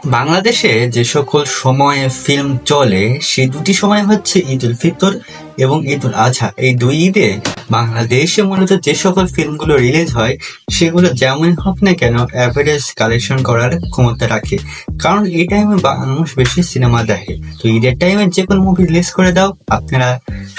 বাংলাদেশে যে সকল সময়ে ফিল্ম চলে সেই দুটি সময় হচ্ছে ঈদ উল ফিতর এবং ঈদ উল আজহা। এই দুই ঈদে বাংলাদেশে মূলত যে সকল ফিল্মগুলো রিলিজ হয় সেগুলো যেমনই হোক না কেন অ্যাভারেজ কালেকশন করার ক্ষমতা রাখে, কারণ এই টাইমে মানুষ বেশি সিনেমা দেখে। তো ঈদের টাইমে যে কোনো মুভি রিলিজ করে দাও, আপনারা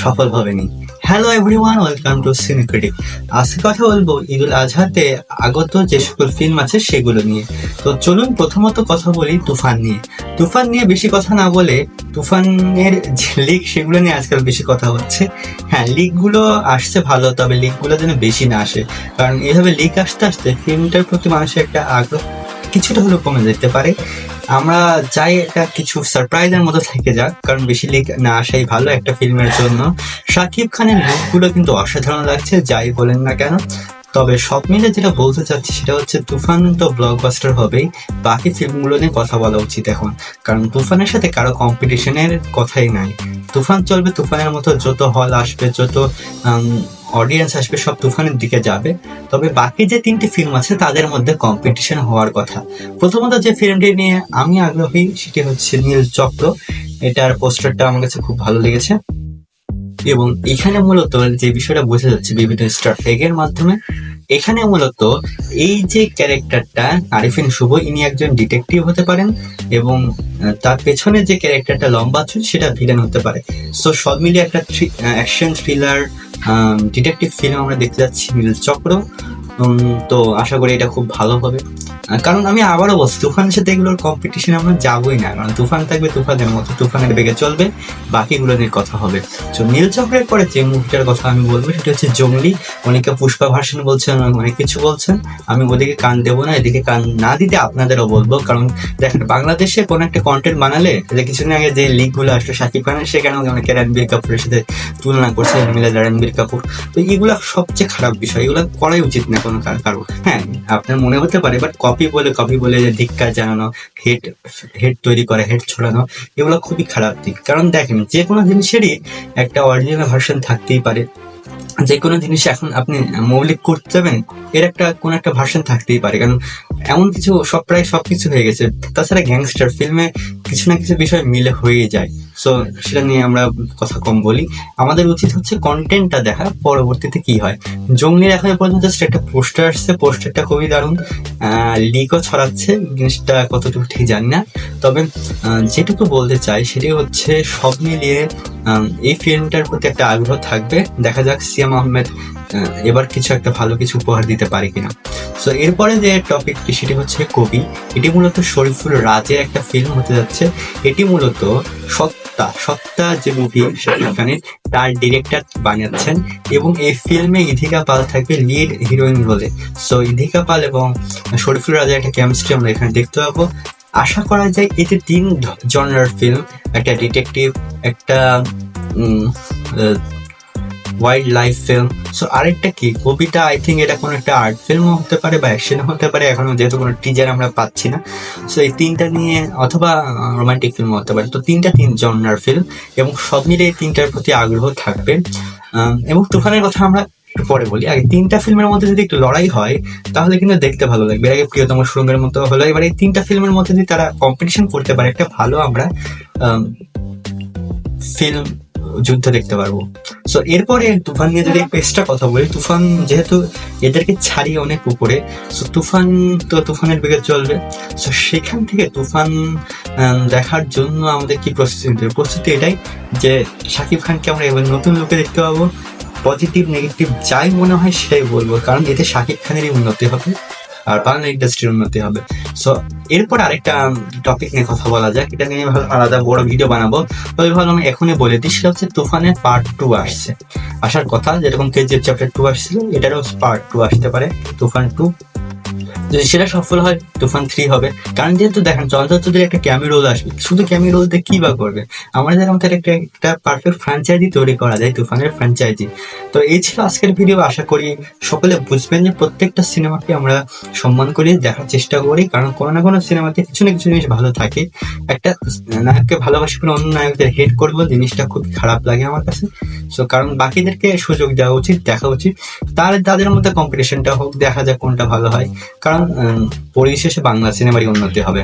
সফল হবেনি। হ্যালো এভরিওয়ান, ওয়েলকাম টু সিনে ক্রিটিক। আজকে কথা বলবো ঈদ উল আজহাতে আগত যে সকল ফিল্ম আছে সেগুলো নিয়ে। তো চলুন প্রথমত কথা বলি তুফান নিয়ে। তুফান নিয়ে বেশি কথা না বলে তুফানের যে লিগ সেগুলো নিয়ে আজকাল বেশি কথা হচ্ছে। হ্যাঁ, লিগগুলো আসছে ভালো, তবে লিগগুলো যেন বেশি না আসে, কারণ এইভাবে লিগ আসতে আসতে ফিল্মটার প্রতি মানুষের একটা আগ্রহ কিছুটা হলেও কমে যেতে পারে। আমরা চাই একটা কিছু সারপ্রাইজের মতো থেকে যাক, কারণ বেশি লিগ না আসাই ভালো একটা ফিল্মের জন্য। শাকিব খানের লুকগুলো কিন্তু অসাধারণ লাগছে, যাই বলেন না কেন। তবে সব মিলে যেটা বলতে চাচ্ছি সেটা হচ্ছে তুফান তো ব্লকবাস্টার হবেই, বাকি ফিল্মগুলো নিয়ে কথা বলা উচিত এখন, কারণ তুফানের সাথে কারো কম্পিটিশনের কথাই নাই। তুফান চলবে, তুফানের মতো যত হল আসবে, যত অডিয়েন্স আসবে, সব তুফানের দিকে যাবে। তবে বাকি যে তিনটি ফিল্ম আছে তাদের মধ্যে কম্পিটিশন হওয়ার কথা। প্রথমত যে ফিল্মটি নিয়ে আমি আগ্রহী সেটি হচ্ছে নীল চক্র। এটার পোস্টারটা আমার কাছে খুব ভালো লেগেছে, এবং এখানে মূলত যে বিষয়টা বোঝা যাচ্ছে বিভিন্ন স্টার এর মাধ্যমে, এখানে মূলত এই যে ক্যারেক্টারটা আরিফিন শুভ, ইনি একজন ডিটেকটিভ হতে পারেন, এবং তার পেছনে যে ক্যারেক্টারটা লম্বা চুল সেটা ভিলেন হতে পারে। সো সব মিলিয়ে একটা অ্যাকশন থ্রিলার ডিটেকটিভ ফিল্ম আমরা দেখতে যাচ্ছি নীল চক্র। তো আশা করি এটা খুব ভালো হবে, কারণ আমি আবারও বলছি তুফানের সাথে এগুলোর কম্পিটিশন আমরা যাবোই না, কারণ তুফান থাকবে তুফানের মতো, তুফানের বেগে চলবে, বাকিগুলো নিয়ে কথা হবে। তো নীল চক্রের পরে যে মুভিটার কথা আমি বলবো সেটা হচ্ছে জঙ্গলি। অনেকে পুষ্পা ভার্সন বলছেন, অনেক কিছু বলছেন, আমি ওদিকে কান দেবো না, এদিকে কান না দিতে আপনাদেরও বলবো। কারণ দেখেন, বাংলাদেশে কোনো একটা কন্টেন্ট বানালে, যে কিছুদিন আগে যে লিগগুলো আসলো শাকিব খানের, সেখানে অনেকে রণবীর কাপুরের সাথে তুলনা করছে, মিলে রণবীর কাপুর। তো এগুলা সবচেয়ে খারাপ বিষয়, এগুলো করাই উচিত না কোনো কারো। হ্যাঁ, আপনার মনে হতে পারে, বাট কপি বলে যে ধিক্কার জানানো, হেড তৈরি করে, হেড ছড়ানো, এগুলো খুবই খারাপ দিক। কারণ দেখেন, যে কোনো জিনিসেরই একটা অরিজিনাল ভার্সন থাকতেই পারে। যে কোনো জিনিস এখন আপনি মৌলিক করতে যাবেন, এর কোনো একটা ভার্সন থাকতেই পারে, কারণ এমন কিছু প্রায় সবকিছু হয়ে গেছে। তাছাড়া গ্যাংস্টার ফিল্মে কিছু না কিছু বিষয় মিলে হয়ে যায়। সো সেটা নিয়ে আমরা কথা কম বলি, আমাদের উচিত হচ্ছে কন্টেন্টটা দেখা, পরবর্তীতে কি হয়। জঙ্গলির এখনো পর্যন্ত একটা পোস্টার আসছে, পোস্টারটা খুবই দারুণ, লিকও ছড়াচ্ছে, জিনিসটা কতটুকু ঠিক জানি না। তবে যেটুকু বলতে চাই সেটি হচ্ছে সব মিলিয়ে এই ফিল্মটার প্রতি একটা আগ্রহ থাকবে। দেখা যাক সিয়াম আহমেদ এবার কিছু একটা ভালো কিছু উপহার দিতে পারে কিনা। সো এরপরে যে টপিকটি সেটি হচ্ছে কবি। এটি মূলত শরীফুল রাজের একটা ফিল্ম হতে যাচ্ছে। এটি মূলত সত্তা যে মুভি শাকিব খানের, তার ডিরেক্টর বানাচ্ছেন, এবং এই ফিল্মে ইধিকা পাল থাকবে লিড হিরোইন রোলে। সো ইধিকা পাল এবং শরীফুল রাজের একটা কেমিস্ট্রি আমরা এখানে দেখতে পাবো। আশা করা যায় এতে 3 জনরার ফিল্ম, একটা ডিটেকটিভ, একটা ওয়াইল্ড লাইফ ফিল্ম। সো আরেকটা কি কবিতা, আই থিঙ্ক এটা কোনো একটা আর্ট ফিল্মও হতে পারে বা অ্যাকশনও হতে পারে, এখনো যেহেতু কোনো টিজার আমরা পাচ্ছি না। সো এই তিনটা নিয়ে, অথবা রোমান্টিক ফিল্মও হতে পারে। তো 3 জনরার ফিল্ম, এবং সব মিলে এই 3টার প্রতি আগ্রহ থাকবে। এবং তুফানের কথা আমরা একটু পরে বলি, আগে 3টা ফিল্মের মধ্যে যদি একটু লড়াই হয় তাহলে কিন্তু দেখতে ভালো লাগবে। আগে প্রিয়তম সুরঙ্গের মতো হলো, এবার এই 3টা ফিল্মের মধ্যে যদি তারা কম্পিটিশন করতে পারে, একটা ভালো আমরা ফিল্ম যুদ্ধ দেখতে পারবো। সো এরপরে তুফান নিয়ে যদি এক্সট্রা কথা বলি, তুফান যেহেতু এদেরকে ছাড়িয়ে অনেক উপরে, সো তুফানের বেগে চলবে। সো সেখান থেকে তুফান দেখার জন্য আমাদের কি প্রস্তুতি নিতে হবে? প্রস্তুতি এটাই যে শাকিব খানকে আমরা এবার নতুন লুকে দেখতে পাবো। পজিটিভ নেগেটিভ যাই মনে হয় সেটাই বলবো, কারণ এতে শাকিব খানেরই উন্নতি হবে আর বাংলা ইন্ডাস্ট্রির উন্নতি হবে। সো এরপর আরেকটা টপিক নিয়ে কথা বলা যাক, এটা নিয়ে আলাদা বড় ভিডিও বানাবো, তবে ভালো আমি এখনই বলে দিই, সেটা হচ্ছে তুফানের পার্ট 2 আসছে, আসার কথা। যেরকম কেজিএফ চ্যাপ্টার 2 আসছিল, এটারও পার্ট 2 আসতে পারে, তুফান 2। যদি সেটা সফল হয় তুফান 3 হবে, কারণ যেহেতু দেখেন চলচ্চিত্রদের একটা ক্যামি রোল আসবে, শুধু ক্যামি রোল দিয়ে কি বা করবে। আমাদের আমাদের একটা পারফেক্ট ফ্র্যাঞ্চাইজি তৈরি করা যায়, তুফানের ফ্র্যাঞ্চাইজি। তো এই ছিল আজকের ভিডিও। আশা করি সকলে বুঝবেন যে প্রত্যেকটা সিনেমাকে আমরা সম্মান করি, দেখার চেষ্টা করি, কারণ কোনো না কোনো সিনেমাতে কিছু না কিছু জিনিস ভালো থাকে। একটা নায়ককে ভালোবাসি করে অন্য নায়কদের হেট করবো, জিনিসটা খুব খারাপ লাগে আমার কাছে। সো কারণ বাকিদেরকে সুযোগ দেওয়া উচিত, দেখা উচিত, তাদের মধ্যে কম্পিটিশনটা হোক, দেখা যাক কোনটা ভালো হয়, কারণ পরিশেষে বাংলা সিনেমারই উন্নতি হবে।